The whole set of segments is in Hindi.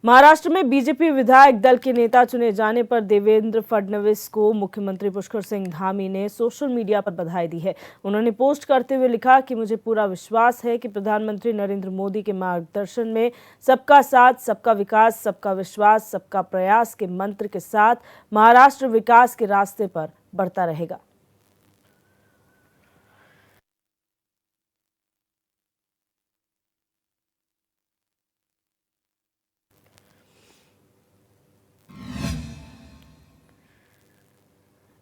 महाराष्ट्र में बीजेपी विधायक दल के नेता चुने जाने पर देवेंद्र फडणवीस को मुख्यमंत्री पुष्कर सिंह धामी ने सोशल मीडिया पर बधाई दी है। उन्होंने पोस्ट करते हुए लिखा कि मुझे पूरा विश्वास है कि प्रधानमंत्री नरेंद्र मोदी के मार्गदर्शन में सबका साथ, सबका विकास, सबका विश्वास, सबका प्रयास के मंत्र के साथ महाराष्ट्र विकास के रास्ते पर बढ़ता रहेगा।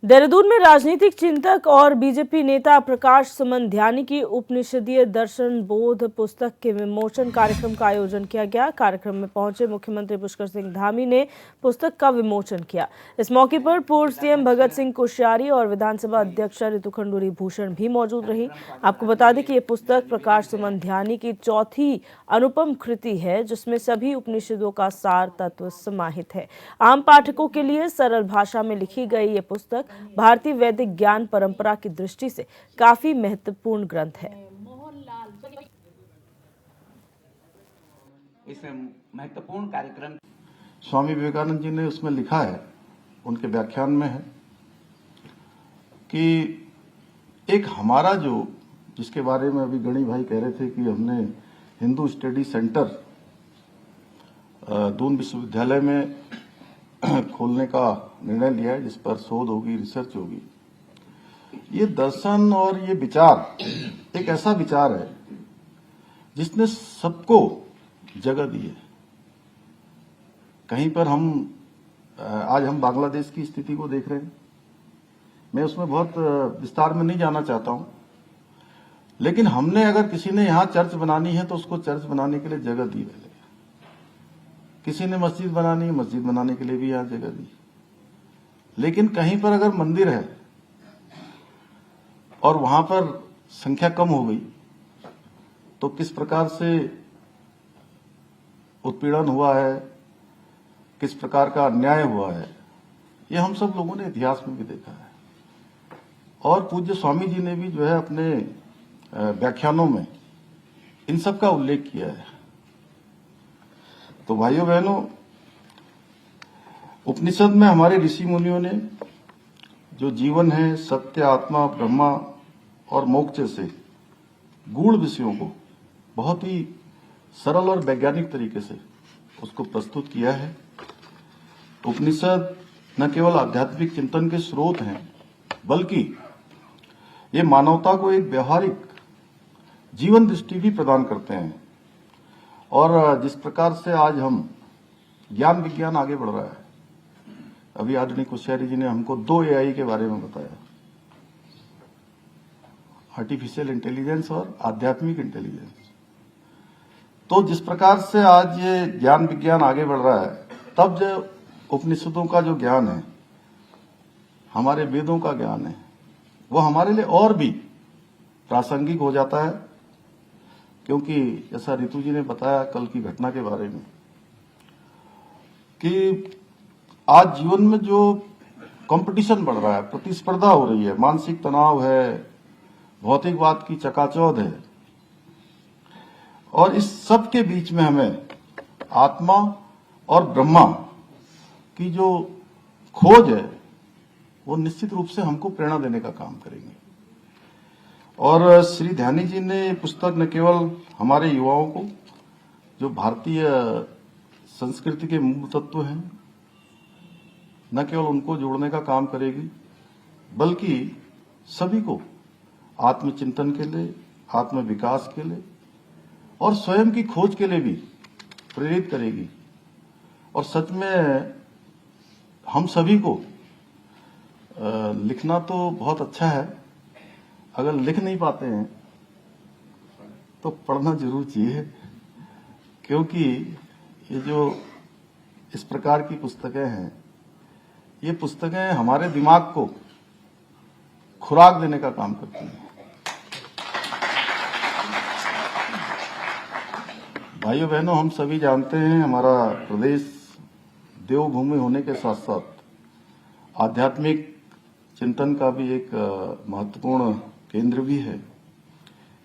देहरादून में राजनीतिक चिंतक और बीजेपी नेता प्रकाश सुमन की उपनिषदीय दर्शन बोध पुस्तक के विमोचन कार्यक्रम का आयोजन किया गया। कार्यक्रम में पहुंचे मुख्यमंत्री पुष्कर सिंह धामी ने पुस्तक का विमोचन किया। इस मौके पर पूर्व सीएम भगत सिंह कोश्यारी और विधानसभा अध्यक्ष ऋतु खंडूरी भूषण भी मौजूद रही। आपको बता दें कि ये पुस्तक प्रकाश सुमन की चौथी अनुपम कृति है, जिसमें सभी उपनिषदों का सार तत्व समाहित है। आम पाठकों के लिए सरल भाषा में लिखी गई ये पुस्तक भारतीय वैदिक ज्ञान परंपरा की दृष्टि से काफी महत्वपूर्ण ग्रंथ है। इस महत्वपूर्ण कार्यक्रम स्वामी विवेकानंद जी ने उसमें लिखा है, उनके व्याख्यान में है कि एक हमारा जो जिसके बारे में अभी गणी भाई कह रहे थे कि हमने हिंदू स्टडी सेंटर दून विश्वविद्यालय में खोलने का निर्णय लिया है, जिस पर शोध होगी, रिसर्च होगी। ये दर्शन और ये विचार एक ऐसा विचार है जिसने सबको जगह दी है। कहीं पर आज हम बांग्लादेश की स्थिति को देख रहे हैं। मैं उसमें बहुत विस्तार में नहीं जाना चाहता हूं, लेकिन हमने अगर किसी ने यहां चर्च बनानी है तो उसको चर्च बनाने के लिए जगह दी है। किसी ने मस्जिद बनानी है, मस्जिद बनाने के लिए भी यहां जगह दी। लेकिन कहीं पर अगर मंदिर है और वहां पर संख्या कम हो गई तो किस प्रकार से उत्पीड़न हुआ है, किस प्रकार का अन्याय हुआ है, ये हम सब लोगों ने इतिहास में भी देखा है। और पूज्य स्वामी जी ने भी जो है अपने व्याख्यानों में इन सब का उल्लेख किया है। तो भाइयों बहनों, उपनिषद में हमारे ऋषि मुनियों ने जो जीवन है, सत्य, आत्मा, ब्रह्मा और मोक्ष से गूढ़ विषयों को बहुत ही सरल और वैज्ञानिक तरीके से उसको प्रस्तुत किया है। उपनिषद न केवल आध्यात्मिक चिंतन के स्रोत हैं, बल्कि ये मानवता को एक व्यवहारिक जीवन दृष्टि भी प्रदान करते हैं। और जिस प्रकार से आज हम ज्ञान विज्ञान आगे बढ़ रहा है, अभी आदरणीय कोश्यारी जी ने हमको 2 AI के बारे में बताया, आर्टिफिशियल इंटेलिजेंस और आध्यात्मिक इंटेलिजेंस। तो जिस प्रकार से आज ये ज्ञान विज्ञान आगे बढ़ रहा है, तब जो उपनिषदों का जो ज्ञान है, हमारे वेदों का ज्ञान है, वो हमारे लिए और भी प्रासंगिक हो जाता है। क्योंकि जैसा ऋतु जी ने बताया कल की घटना के बारे में कि आज जीवन में जो कंपटीशन बढ़ रहा है, प्रतिस्पर्धा हो रही है, मानसिक तनाव है, भौतिकवाद की चकाचौंध है, और इस सब के बीच में हमें आत्मा और ब्रह्मा की जो खोज है वो निश्चित रूप से हमको प्रेरणा देने का काम करेंगे। और श्री ध्यानी जी ने पुस्तक न केवल हमारे युवाओं को जो भारतीय संस्कृति के मूल तत्व हैं, न केवल उनको जोड़ने का काम करेगी, बल्कि सभी को आत्मचिंतन के लिए, आत्म विकास के लिए और स्वयं की खोज के लिए भी प्रेरित करेगी। और सच में हम सभी को लिखना तो बहुत अच्छा है, अगर लिख नहीं पाते हैं तो पढ़ना जरूर चाहिए। क्योंकि ये जो इस प्रकार की पुस्तकें हैं, ये पुस्तकें हमारे दिमाग को खुराक देने का काम करती हैं। भाइयों बहनों, हम सभी जानते हैं हमारा प्रदेश देवभूमि होने के साथ साथ आध्यात्मिक चिंतन का भी एक महत्वपूर्ण केंद्र भी है।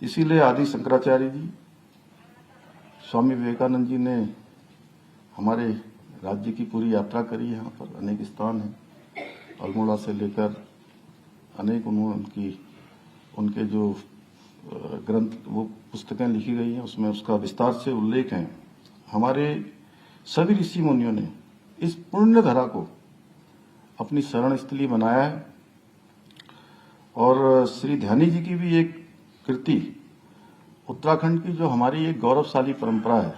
इसीलिए आदि शंकराचार्य जी, स्वामी विवेकानंद जी ने हमारे राज्य की पूरी यात्रा करी। यहाँ पर अनेक स्थान हैं, अल्मोड़ा से लेकर अनेक उनके जो ग्रंथ वो पुस्तकें लिखी गई हैं, उसमें उसका विस्तार से उल्लेख है। हमारे सभी ऋषि मुनियों ने इस पुण्य धरा को अपनी शरण स्थली बनाया है। और श्री ध्यानी जी की भी एक कृति, उत्तराखंड की जो हमारी एक गौरवशाली परंपरा है,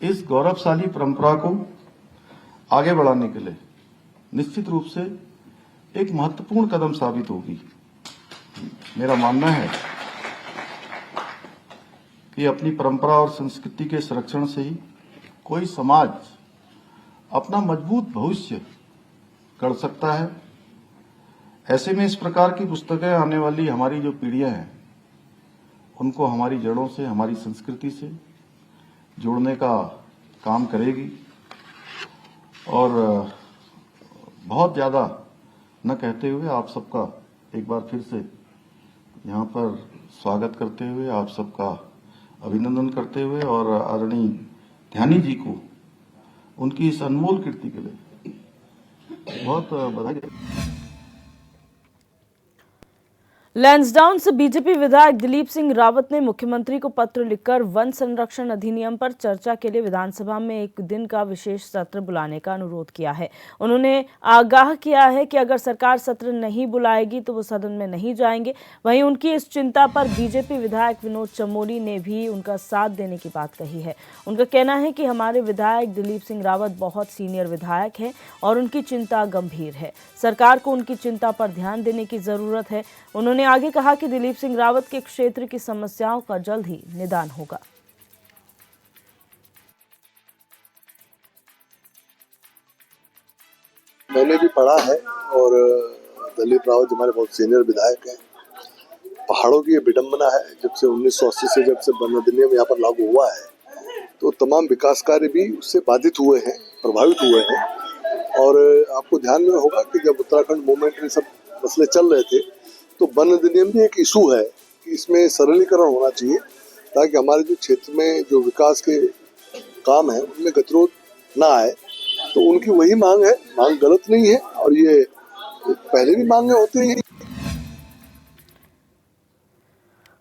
इस गौरवशाली परंपरा को आगे बढ़ाने के लिए निश्चित रूप से एक महत्वपूर्ण कदम साबित होगी। मेरा मानना है कि अपनी परंपरा और संस्कृति के संरक्षण से ही कोई समाज अपना मजबूत भविष्य कर सकता है। ऐसे में इस प्रकार की पुस्तकें आने वाली हमारी जो पीढ़ियां हैं, उनको हमारी जड़ों से, हमारी संस्कृति से जोड़ने का काम करेगी। और बहुत ज्यादा न कहते हुए आप सबका एक बार फिर से यहाँ पर स्वागत करते हुए, आप सबका अभिनंदन करते हुए और आदरणीय ध्यानी जी को उनकी इस अनमोल कृति के लिए बहुत बधाई। लैंसडाउन से बीजेपी विधायक दिलीप सिंह रावत ने मुख्यमंत्री को पत्र लिखकर वन संरक्षण अधिनियम पर चर्चा के लिए विधानसभा में एक दिन का विशेष सत्र बुलाने का अनुरोध किया है। उन्होंने आगाह किया है कि अगर सरकार सत्र नहीं बुलाएगी तो वो सदन में नहीं जाएंगे। वहीं उनकी इस चिंता पर बीजेपी विधायक विनोद चमोली ने भी उनका साथ देने की बात कही है। उनका कहना है कि हमारे विधायक दिलीप सिंह रावत बहुत सीनियर विधायक हैं और उनकी चिंता गंभीर है। सरकार को उनकी चिंता पर ध्यान देने की जरूरत है। उन्होंने आगे कहा कि दिलीप सिंह रावत के क्षेत्र की समस्याओं का जल्द ही निदान होगा। मैंने भी पढ़ा है और दिलीप रावत हमारे बहुत सीनियर विधायक हैं। पहाड़ों की ये विडंबना है, जब से 1980 से जब से वन अधिनियम यहाँ पर लागू हुआ है तो तमाम विकास कार्य भी उससे बाधित हुए हैं, प्रभावित हुए हैं। और आपको ध्यान में होगा कि जब उत्तराखंड मूवमेंट में सब मसले चल रहे थे तो वन अधिनियम भी एक इशू है कि इसमें सरलीकरण होना चाहिए ताकि हमारे जो क्षेत्र में जो विकास के काम है उनमें गतिरोध ना आए। तो उनकी वही मांग है, मांग गलत नहीं है और ये पहले भी मांगे होती हैं।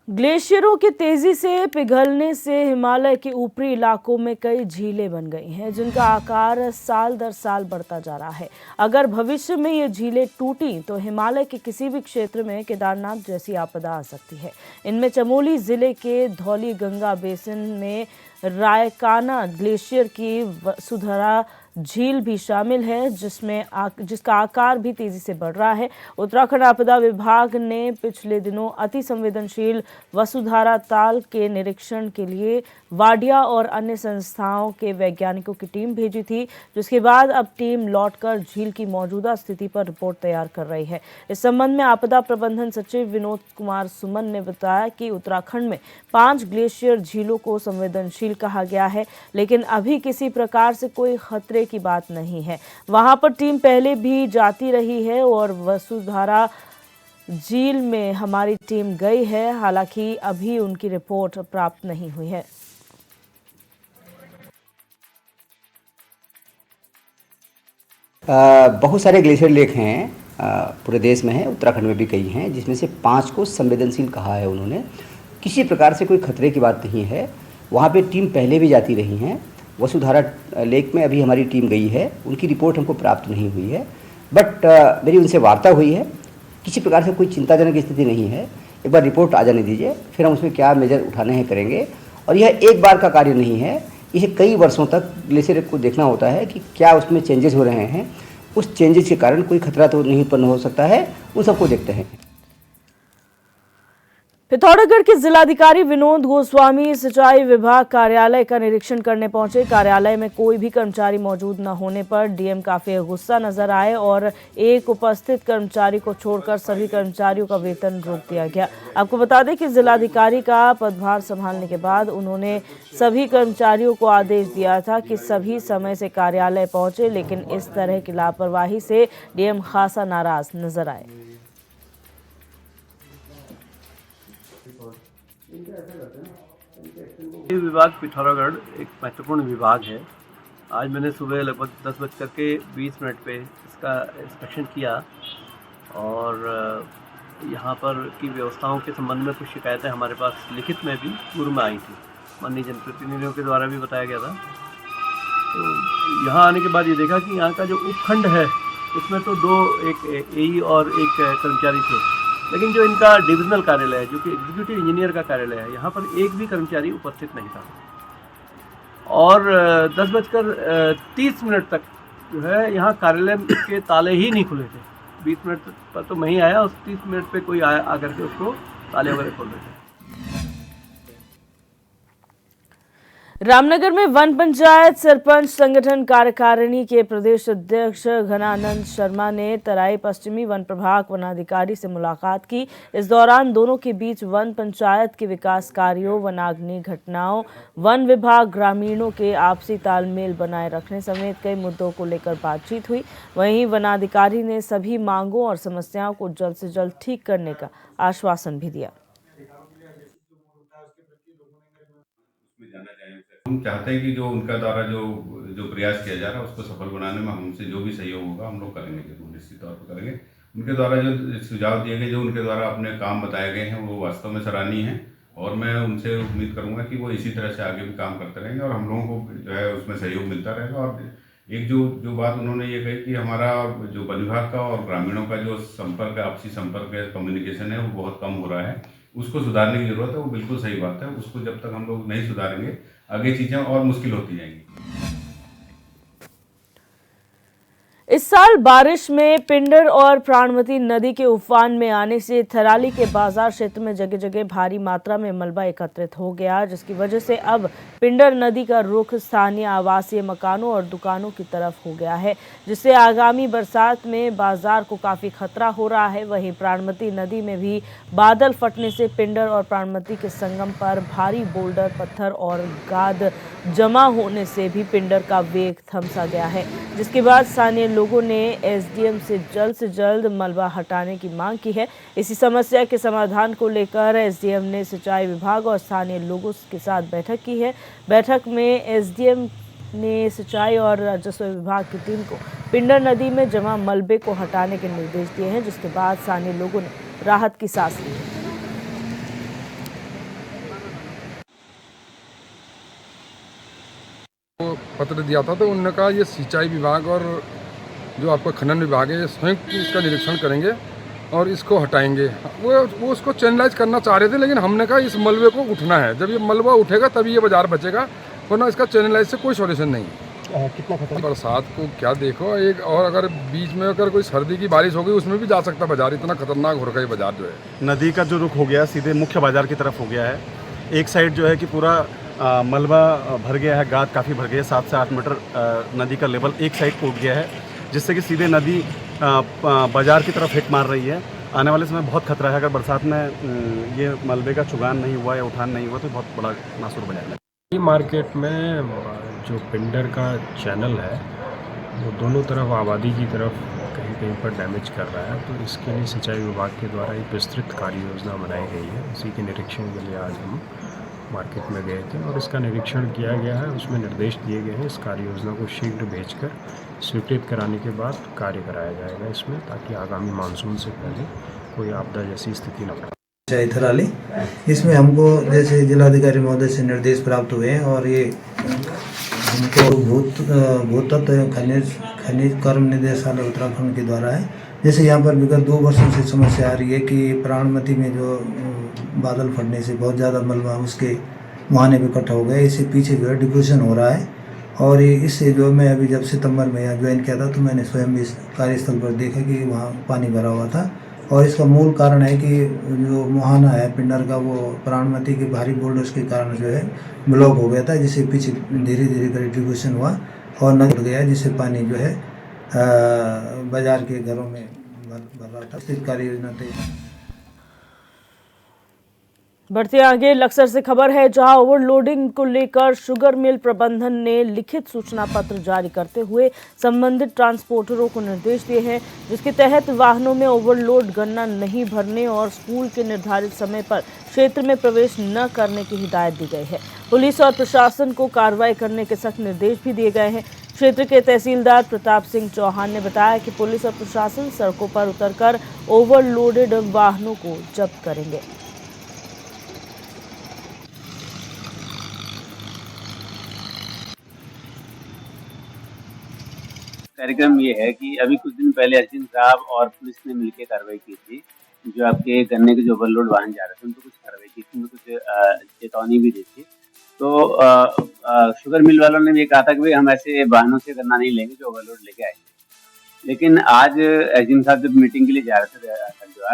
ग्लेशियरों के तेजी से पिघलने से हिमालय के ऊपरी इलाकों में कई झीलें बन गई हैं, जिनका आकार साल दर साल बढ़ता जा रहा है। अगर भविष्य में ये झीलें टूटी तो हिमालय के किसी भी क्षेत्र में केदारनाथ जैसी आपदा आ सकती है। इनमें चमोली जिले के धौली गंगा बेसिन में रायकाना ग्लेशियर की वसुधरा झील भी शामिल है, जिसका आकार भी तेजी से बढ़ रहा है। उत्तराखंड आपदा विभाग ने पिछले दिनों अति संवेदनशील वसुधारा ताल के निरीक्षण के लिए वाडिया और अन्य संस्थाओं के वैज्ञानिकों की टीम भेजी थी, जिसके बाद अब टीम लौटकर झील की मौजूदा स्थिति पर रिपोर्ट तैयार कर रही है। इस संबंध में आपदा प्रबंधन सचिव विनोद कुमार सुमन ने बताया कि उत्तराखंड में 5 ग्लेशियर झीलों को संवेदनशील कहा गया है, लेकिन अभी किसी प्रकार से कोई खतरे की बात नहीं है। वहां पर टीम पहले भी जाती रही है और वसुधारा झील में हमारी टीम गई है, हालांकि अभी उनकी रिपोर्ट प्राप्त नहीं हुई है। बहुत सारे ग्लेशियर लेक हैं, पूरे देश में हैं, उत्तराखंड में भी कई हैं, जिसमें से 5 को संवेदनशील कहा है उन्होंने। किसी प्रकार से कोई खतरे की बात नहीं है। वहाँ पे टीम पहले भी जाती रही हैं। वसुधारा लेक में अभी हमारी टीम गई है, उनकी रिपोर्ट हमको प्राप्त नहीं हुई है, बट मेरी उनसे वार्ता हुई है। किसी प्रकार से कोई चिंताजनक स्थिति नहीं है। एक बार रिपोर्ट आ जाने दीजिए, फिर हम उसमें क्या मेजर उठाने हैं करेंगे। और यह एक बार का कार्य नहीं है, इसे कई वर्षों तक ग्लेशियर को देखना होता है कि क्या उसमें चेंजेस हो रहे हैं। उस चेंजेस के कारण कोई खतरा तो नहीं उत्पन्न हो सकता है, उन सबको देखते हैं। पिथौरागढ़ के जिलाधिकारी विनोद गोस्वामी सिंचाई विभाग कार्यालय का निरीक्षण करने पहुंचे। कार्यालय में कोई भी कर्मचारी मौजूद न होने पर डीएम काफी गुस्सा नजर आए और एक उपस्थित कर्मचारी को छोड़कर सभी कर्मचारियों का वेतन रोक दिया गया। आपको बता दें कि जिलाधिकारी का पदभार संभालने के बाद उन्होंने सभी कर्मचारियों को आदेश दिया था कि सभी समय से कार्यालय पहुंचे, लेकिन इस तरह की लापरवाही से डीएम खासा नाराज नजर आए। ये विभाग पिथौरागढ़ एक महत्वपूर्ण विभाग है आज मैंने सुबह लगभग 10:20 पे इसका इंस्पेक्शन किया और यहाँ पर की व्यवस्थाओं के संबंध में कुछ शिकायतें हमारे पास लिखित में भी पूर्व में आई थी, माननीय जनप्रतिनिधियों के द्वारा भी बताया गया था। तो यहाँ आने के बाद ये देखा कि यहाँ का जो उपखंड है उसमें तो एक एई और एक कर्मचारी थे, लेकिन जो इनका डिविजनल कार्यालय है, जो कि एग्जीक्यूटिव इंजीनियर का कार्यालय है, यहाँ पर एक भी कर्मचारी उपस्थित नहीं था। और 10:30 तक जो है यहाँ कार्यालय के ताले ही नहीं खुले थे। 20 मिनट पर तो मैं ही आया, उस 30 मिनट पे कोई आया आकर के उसको ताले वगैरह खोल रहे थे। रामनगर में वन पंचायत सरपंच संगठन कार्यकारिणी के प्रदेश अध्यक्ष घनानंद शर्मा ने तराई पश्चिमी वन प्रभाग वनाधिकारी से मुलाकात की। इस दौरान दोनों के बीच वन पंचायत के विकास कार्यों, वनाग्नि घटनाओं, वन विभाग ग्रामीणों के आपसी तालमेल बनाए रखने समेत कई मुद्दों को लेकर बातचीत हुई। वहीं वनाधिकारी ने सभी मांगों और समस्याओं को जल्द से जल्द ठीक करने का आश्वासन भी दिया। हम चाहते हैं कि जो उनका द्वारा जो प्रयास किया जा रहा है उसको सफल बनाने में हमसे जो भी सहयोग होगा हम लोग करेंगे, जरूर निश्चित तौर पर करेंगे। उनके द्वारा जो सुझाव दिए गए, जो उनके द्वारा अपने काम बताए गए हैं, वो वास्तव में सराहनीय हैं और मैं उनसे उम्मीद करूंगा कि वो इसी तरह से आगे भी काम करते रहेंगे और हम लोगों को जो है उसमें सहयोग मिलता रहेगा। और एक जो बात उन्होंने ये कही कि हमारा जो वन विभाग का और ग्रामीणों का जो संपर्क, आपसी संपर्क है, कम्युनिकेशन है, वो बहुत कम हो रहा है, उसको सुधारने की जरूरत है। वो बिल्कुल सही बात है। उसको जब तक हम लोग नहीं सुधारेंगे आगे चीजें और मुश्किल होती जाएंगी। इस साल बारिश में पिंडर और प्राणवती नदी के उफान में आने से थराली के बाजार क्षेत्र में जगह जगह भारी मात्रा में मलबा एकत्रित हो गया, जिसकी वजह से अब पिंडर नदी का रुख स्थानीय आवासीय मकानों और दुकानों की तरफ हो गया है, जिससे आगामी बरसात में बाजार को काफी खतरा हो रहा है। वहीं प्राणवती नदी में भी बादल फटने से पिंडर और प्राणवती के संगम पर भारी बोल्डर, पत्थर और गाद जमा होने से भी पिंडर का वेग थम सा गया है, जिसके बाद स्थानीय लोगों ने एसडीएम से जल्द मलबा हटाने की मांग की है। इसी समस्या के समाधान को लेकर एसडीएम ने सिंचाई विभाग और स्थानीय लोगों के साथ बैठक की है। बैठक में एसडीएम ने सिंचाई और राजस्व विभाग की टीम को पिंडर नदी में जमा मलबे को हटाने के निर्देश दिए हैं, जिसके बाद स्थानीय लोगों ने राहत की सांस ली है। पत्र दिया था तो उन्होंने कहा ये सिंचाई विभाग और जो आपका खनन विभाग है ये संयुक्त इसका निरीक्षण करेंगे और इसको हटाएंगे। वो उसको चैनलाइज करना चाह रहे थे, लेकिन हमने कहा इस मलबे को उठना है। जब ये मलबा उठेगा तभी ये बाजार बचेगा, वरना इसका चैनलाइज से कोई सॉल्यूशन नहीं। कितना खतरा बरसात को क्या देखो एक, और अगर बीच में अगर कोई सर्दी की बारिश हो गई उसमें भी जा सकता बाजार। इतना खतरनाक हो रखा है बाजार जो है। नदी का जो रुख हो गया सीधे मुख्य बाजार की तरफ हो गया है। एक साइड जो है कि पूरा मलबा भर गया है, गाद काफ़ी भर गया है। 7 से 8 मीटर नदी का लेवल एक साइड टूट गया है, जिससे कि सीधे नदी बाजार की तरफ हिट मार रही है। आने वाले समय बहुत खतरा है। अगर बरसात में ये मलबे का चुगान नहीं हुआ या उठान नहीं हुआ तो बहुत बड़ा नासूर बन जाएगा। मार्केट में जो पिंडर का चैनल है वो दोनों तरफ आबादी की तरफ कहीं कहीं पर डैमेज कर रहा है, तो इसके लिए सिंचाई विभाग के द्वारा एक विस्तृत कार्य योजना बनाई गई है। इसी के निरीक्षण के लिए आज हम मार्केट में गए थे और इसका निरीक्षण किया गया है। उसमें निर्देश दिए गए हैं इस कार्य योजना को शीघ्र भेजकर स्वीकृत कराने के बाद कार्य कराया जाएगा इसमें, ताकि आगामी मानसून से पहले कोई आपदा जैसी स्थिति न पड़े। थराली इसमें हमको जैसे जिलाधिकारी महोदय से निर्देश प्राप्त हुए हैं और ये हमको भूतत्व खनिज कर्म निदेशालय उत्तराखंड के द्वारा है। जैसे यहाँ पर विगत 2 वर्षों से समस्या आ रही है कि प्राणवती में जो बादल फटने से बहुत ज़्यादा मलबा उसके मुहाने पे इकट्ठा हो गया। इससे पीछे जो है डिपोजिशन हो रहा है और इससे जो मैं अभी जब सितंबर में यहाँ ज्वाइन किया था तो मैंने स्वयं भी कार्यस्थल पर देखा कि वहाँ पानी भरा हुआ था और इसका मूल कारण है कि जो मुहाना है पिंडर का वो प्राणवती के भारी बोल्डर्स के कारण जो है ब्लॉक हो गया था, जिससे पीछे धीरे धीरे कर डिपोजिशन हुआ और नगर गया, जिससे पानी जो है बाजार के घरों में भर रहा था। स्थित कार्य योजना तैयार। बढ़ते आगे लक्सर से खबर है, जहां ओवरलोडिंग को लेकर शुगर मिल प्रबंधन ने लिखित सूचना पत्र जारी करते हुए संबंधित ट्रांसपोर्टरों को निर्देश दिए हैं, जिसके तहत वाहनों में ओवरलोड गन्ना नहीं भरने और स्कूल के निर्धारित समय पर क्षेत्र में प्रवेश न करने की हिदायत दी गई है। पुलिस और प्रशासन को कार्रवाई करने के सख्त निर्देश भी दिए गए हैं। क्षेत्र के तहसीलदार प्रताप सिंह चौहान ने बताया कि पुलिस और प्रशासन सड़कों पर उतरकर ओवरलोडेड वाहनों को जब्त करेंगे। कार्यक्रम ये है कि अभी कुछ दिन पहले अर्जुन साहब और पुलिस ने मिलकर कार्रवाई की थी। जो आपके गन्ने के जो ओवरलोड वाहन जा रहे थे उनको कुछ कार्रवाई की थी, उनको कुछ चेतावनी भी दी थी। तो शुगर मिल वालों ने भी कहा था कि भाई हम ऐसे वाहनों से गन्ना नहीं लेंगे जो ओवरलोड लेके आएंगे। लेकिन आज अर्जुन साहब जब मीटिंग के लिए जा रहे थे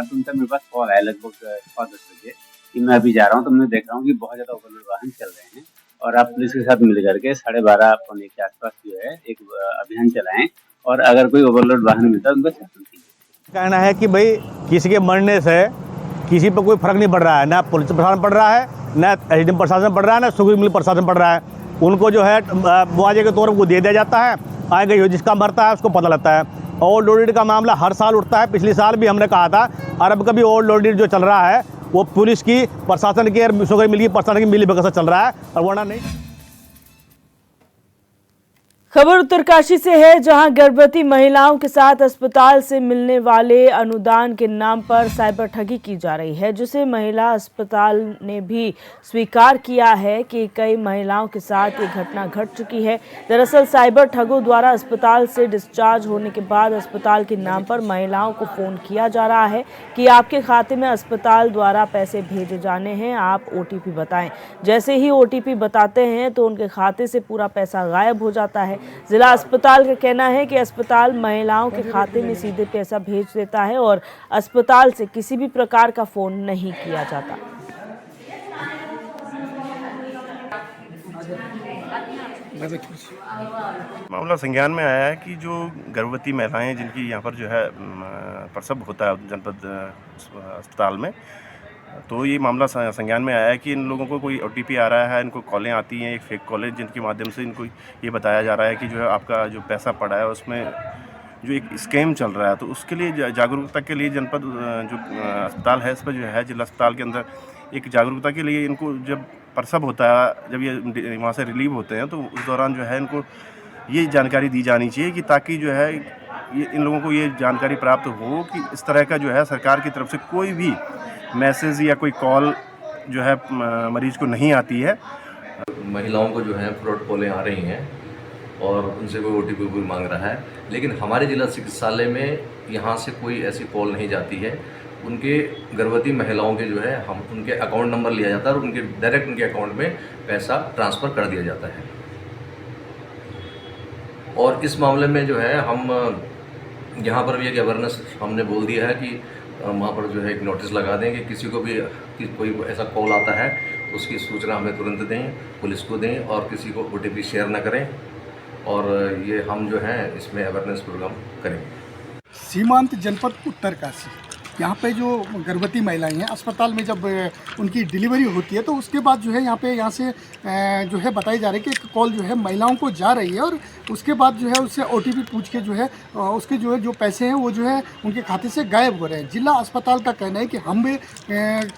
तो उनका मेरे पास कॉल आया लगभग 10 बजे कि मैं अभी जा रहा हूँ, तो मैं देख रहा हूँ कि बहुत ज्यादा ओवरलोड वाहन चल रहे हैं और आप पुलिस के साथ मिल करके 12:30 पौने के आसपास जो है एक अभियान चलाएं और अगर कोई ओवरलोड वाहन मिलता है उनको शासन कीजिए। कहना है कि भाई किसी के मरने से किसी पर कोई फर्क नहीं पड़ रहा है, ना पुलिस प्रशासन पड़ रहा है, ना एसडीएम प्रशासन पड़ रहा है, ना शुगर मिल प्रशासन पड़ रहा है। उनको जो है मुआवजे के तौर पर वो दे दिया जाता है, आगे जिसका मरता है उसको पता लगता है। ओवरलोडेड का मामला हर साल उठता है, पिछले साल भी हमने कहा था। और अब कभी ओवरलोडेड जो चल रहा है वो पुलिस की, प्रशासन की और शुगर मिल की प्रशासन की मिली भगत से चल रहा है और वरना नहीं। खबर उत्तरकाशी से है, जहां गर्भवती महिलाओं के साथ अस्पताल से मिलने वाले अनुदान के नाम पर साइबर ठगी की जा रही है, जिसे महिला अस्पताल ने भी स्वीकार किया है कि कई महिलाओं के साथ ये घटना घट चुकी है। दरअसल साइबर ठगों द्वारा अस्पताल से डिस्चार्ज होने के बाद अस्पताल के नाम पर महिलाओं को फोन किया जा रहा है कि आपके खाते में अस्पताल द्वारा पैसे भेजे जाने हैं, आप OTP बताएं। जैसे ही OTP बताते हैं तो उनके खाते से पूरा पैसा गायब हो जाता है। जिला अस्पताल का कहना है कि अस्पताल महिलाओं के खाते में सीधे पैसा भेज देता है और अस्पताल से किसी भी प्रकार का फोन नहीं किया जाता। मामला संज्ञान में आया है कि जो गर्भवती महिलाएं जिनकी यहाँ पर जो है प्रसव होता है जनपद अस्पताल में, तो ये मामला संज्ञान में आया है कि इन लोगों को कोई OTP आ रहा है, इनको कॉलें आती हैं, एक फेक कॉलें जिनके माध्यम से इनको ये बताया जा रहा है कि जो है आपका जो पैसा पड़ा है उसमें जो एक स्कैम चल रहा है। तो उसके लिए जागरूकता के लिए जनपद जो अस्पताल है इस पर जो है जिला अस्पताल के अंदर एक जागरूकता के लिए इनको जब प्रसव होता है, जब ये वहाँ से रिलीव होते हैं, तो उस दौरान जो है इनको ये जानकारी दी जानी चाहिए कि ताकि जो है ये इन लोगों को ये जानकारी प्राप्त हो कि इस तरह का जो है सरकार की तरफ से कोई भी मैसेज या कोई कॉल जो है मरीज को नहीं आती है। महिलाओं को जो है फ्रॉड कॉलें आ रही हैं और उनसे कोई OTP भी मांग रहा है, लेकिन हमारे जिला चिकित्सालय में यहाँ से कोई ऐसी कॉल नहीं जाती है। उनके गर्भवती महिलाओं के जो है हम उनके अकाउंट नंबर लिया जाता है और उनके डायरेक्ट उनके अकाउंट में पैसा ट्रांसफ़र कर दिया जाता है। और इस मामले में जो है हम यहाँ पर भी एक अवेयरनेस हमने बोल दिया है कि वहाँ पर जो है एक नोटिस लगा दें कि किसी को भी कोई ऐसा कॉल आता है तो उसकी सूचना हमें तुरंत दें, पुलिस को दें और किसी को OTP शेयर ना करें। और ये हम जो है इसमें अवेयरनेस प्रोग्राम करेंगे। सीमांत जनपद उत्तरकाशी, यहाँ पे जो गर्भवती महिलाएं हैं अस्पताल में जब उनकी डिलीवरी होती है तो उसके बाद जो है यहाँ से जो है बताई जा रही है कि एक कॉल जो है महिलाओं को जा रही है और उसके बाद जो है उससे OTP पूछ के जो है उसके जो पैसे हैं वो जो है उनके खाते से गायब हो रहे हैं। जिला अस्पताल का कहना है कि हम भी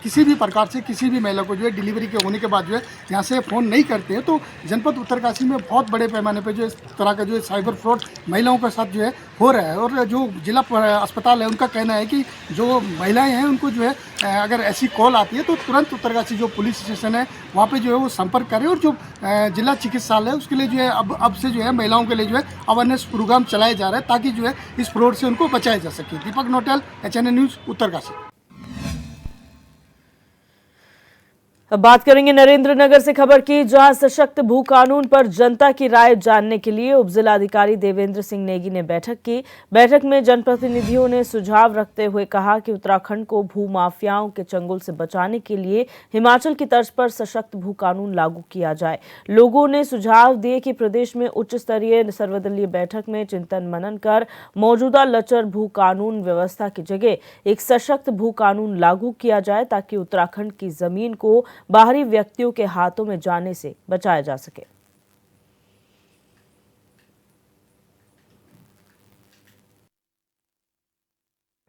किसी भी प्रकार से किसी भी महिला को जो है डिलीवरी के होने के बाद जो है यहाँ से फ़ोन नहीं करते हैं। तो जनपद उत्तरकाशी में बहुत बड़े पैमाने पर जो इस तरह का जो है साइबर फ्रॉड महिलाओं के साथ जो है हो रहा है। और जो जिला अस्पताल है उनका कहना है कि जो महिलाएं हैं उनको जो है अगर ऐसी कॉल आती है तो तुरंत उत्तरकाशी जो पुलिस स्टेशन है वहाँ पे जो है वो संपर्क करें और जो जिला चिकित्सालय है उसके लिए जो है अब से जो है महिलाओं के लिए जो है अवेयरनेस प्रोग्राम चलाया जा रहा है ताकि जो है इस फ्रॉड से उनको बचाया जा सके। दीपक नोटल, HNN न्यूज़, उत्तरकाशी। अब बात करेंगे नरेंद्रनगर से खबर की, जहां सशक्त भू कानून पर जनता की राय जानने के लिए उपजिलाधिकारी देवेंद्र सिंह नेगी ने बैठक की। बैठक में जनप्रतिनिधियों ने सुझाव रखते हुए कहा कि उत्तराखंड को भू माफियाओं के चंगुल से बचाने के लिए हिमाचल की तर्ज पर सशक्त भू कानून लागू किया जाए। लोगों ने सुझाव दिए कि प्रदेश में उच्च स्तरीय सर्वदलीय बैठक में चिंतन मनन कर मौजूदा लचर भू कानून व्यवस्था की जगह एक सशक्त भू कानून लागू किया जाए ताकि उत्तराखंड की जमीन को बाहरी व्यक्तियों के हाथों में जाने से बचाया जा सके।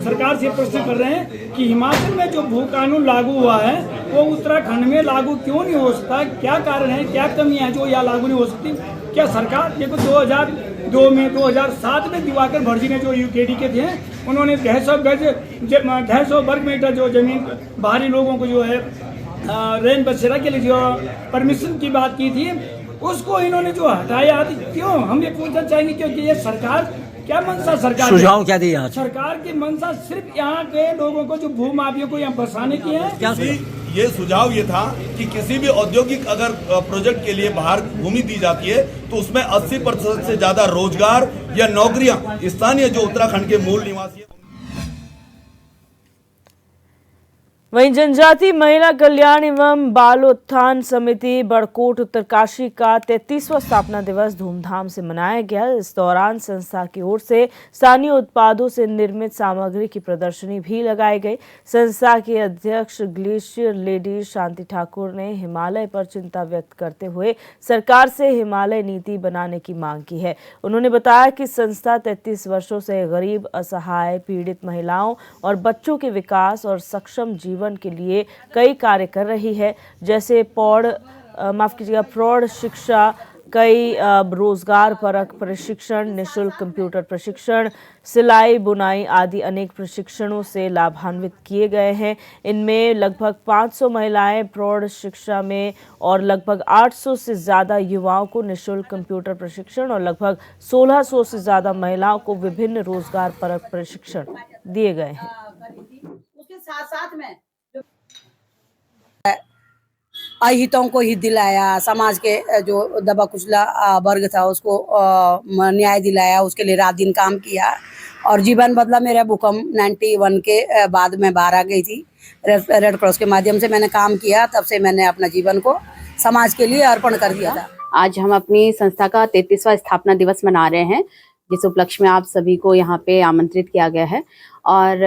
सरकार से प्रश्न कर रहे हैं कि हिमाचल में जो भू कानून लागू हुआ है वो उत्तराखंड में लागू क्यों नहीं हो सकता, क्या कारण है, क्या कमियां हैं जो यहाँ लागू नहीं हो सकती। क्या सरकार देखो 2002 में 2007 में दिवाकर भटजी ने जो यूकेडी के थे उन्होंने 150 वर्ग मीटर जो जमीन बाहरी लोगों को जो है रेन बसेरा के लिए जो परमिशन की बात की थी उसको इन्होंने जो हटाया। क्यों, हम ये पूछना चाहेंगे क्योंकि ये सरकार क्या मंशा, सरकार सुझाव क्या दिया? सरकार की मंशा सिर्फ यहाँ के लोगों को जो भू माफियों को यहाँ बसाने की है। क्या ये सुझाव ये था कि किसी भी औद्योगिक अगर प्रोजेक्ट के लिए बाहर भूमि दी जाती है तो उसमें 80% से ज्यादा रोजगार या नौकरियां स्थानीय जो उत्तराखंड के मूल निवासी। वहीं जनजाति महिला कल्याण एवं बाल उत्थान समिति बड़कोट उत्तरकाशी का 33वां स्थापना दिवस धूमधाम से मनाया गया। इस दौरान संस्था की ओर से स्थानीय उत्पादों से निर्मित सामग्री की प्रदर्शनी भी लगाई गई। संस्था के अध्यक्ष ग्लेशियर लेडी शांति ठाकुर ने हिमालय पर चिंता व्यक्त करते हुए सरकार से हिमालय नीति बनाने की मांग की है। उन्होंने बताया कि संस्था 33 वर्षों से गरीब, असहाय, पीड़ित महिलाओं और बच्चों के विकास और सक्षम जीवन के लिए कई कार्य कर रही है, जैसे प्रौढ़ शिक्षा, कई रोजगार परक प्रशिक्षण, निःशुल्क कंप्यूटर प्रशिक्षण, सिलाई बुनाई आदि अनेक प्रशिक्षणों से लाभान्वित किए गए हैं। इनमें लगभग 500 महिलाएं प्रौढ़ शिक्षा में और लगभग 800 से ज़्यादा युवाओं को निःशुल्क कंप्यूटर प्रशिक्षण और लगभग 1600 से ज़्यादा महिलाओं को विभिन्न रोजगार परक प्रशिक्षण दिए गए हैं। उसके साथ में अहितों को हित दिलाया, समाज के जो दबा कुचला वर्ग था उसको न्याय दिलाया, उसके लिए रात दिन काम किया और जीवन बदला। मेरा भूकंप 91 के बाद में बाहर आ गई थी। रेड क्रॉस के माध्यम से मैंने काम किया, तब से मैंने अपना जीवन को समाज के लिए अर्पण कर दिया था। आज हम अपनी संस्था का 33वां स्थापना दिवस मना रहे हैं, जिस उपलक्ष्य में आप सभी को यहाँ पे आमंत्रित किया गया है। और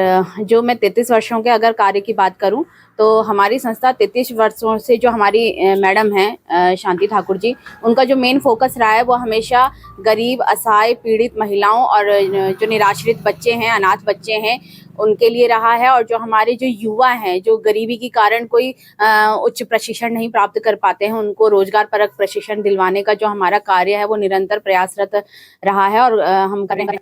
जो मैं 33 वर्षों के अगर कार्य की बात करूँ तो हमारी संस्था 33 वर्षों से जो हमारी मैडम हैं शांति ठाकुर जी, उनका जो मेन फोकस रहा है वो हमेशा गरीब, असहाय, पीड़ित महिलाओं और जो निराश्रित बच्चे हैं, अनाथ बच्चे हैं, उनके लिए रहा है। और जो हमारे जो युवा हैं जो गरीबी के कारण कोई उच्च प्रशिक्षण नहीं प्राप्त कर पाते हैं, उनको रोजगार परक प्रशिक्षण दिलवाने का जो हमारा कार्य है वो निरंतर प्रयासरत रहा है और हम करेंगे।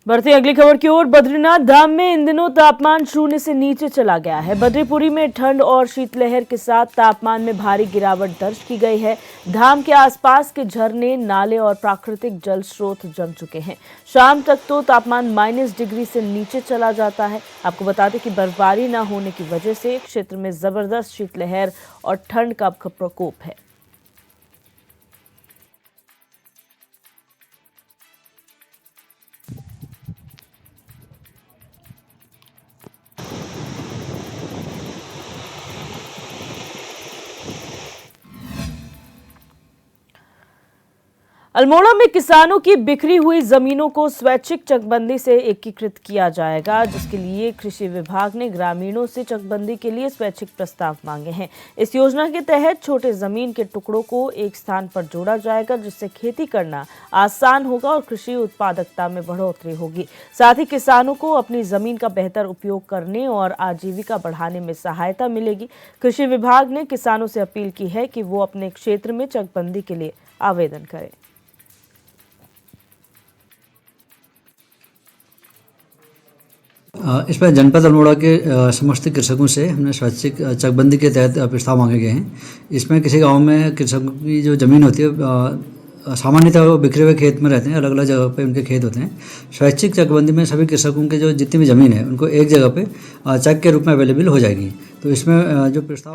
बढ़ते अगली खबर की ओर। बद्रीनाथ धाम में इन दिनों तापमान शून्य से नीचे चला गया है। बद्रीपुरी में ठंड और शीतलहर के साथ तापमान में भारी गिरावट दर्ज की गई है। धाम के आसपास के झरने, नाले और प्राकृतिक जल स्रोत जम चुके हैं। शाम तक तो तापमान -डिग्री से नीचे चला जाता है। आपको बता दें कि बर्फबारी न होने की वजह से क्षेत्र में जबरदस्त शीतलहर और ठंड का प्रकोप है। अल्मोड़ा में किसानों की बिखरी हुई जमीनों को स्वैच्छिक चकबंदी से एकीकृत किया जाएगा, जिसके लिए कृषि विभाग ने ग्रामीणों से चकबंदी के लिए स्वैच्छिक प्रस्ताव मांगे हैं। इस योजना के तहत छोटे जमीन के टुकड़ों को एक स्थान पर जोड़ा जाएगा, जिससे खेती करना आसान होगा और कृषि उत्पादकता में बढ़ोतरी होगी। साथ ही किसानों को अपनी जमीन का बेहतर उपयोग करने और आजीविका बढ़ाने में सहायता मिलेगी। कृषि विभाग ने किसानों से अपील की है कि वो अपने क्षेत्र में चकबंदी के लिए आवेदन करें। इस पर जनपद अल्मोड़ा के समस्त कृषकों से हमने स्वैच्छिक चकबंदी के तहत प्रस्ताव मांगे गए हैं। इसमें किसी गांव में कृषकों की जो ज़मीन होती है सामान्यतः वो बिखरे हुए खेत में रहते हैं, अलग अलग जगह पे उनके खेत होते हैं। स्वैच्छिक चकबंदी में सभी कृषकों के जो जितनी भी ज़मीन है उनको एक जगह पे चक के रूप में अवेलेबल हो जाएगी। तो इसमें जो प्रस्ताव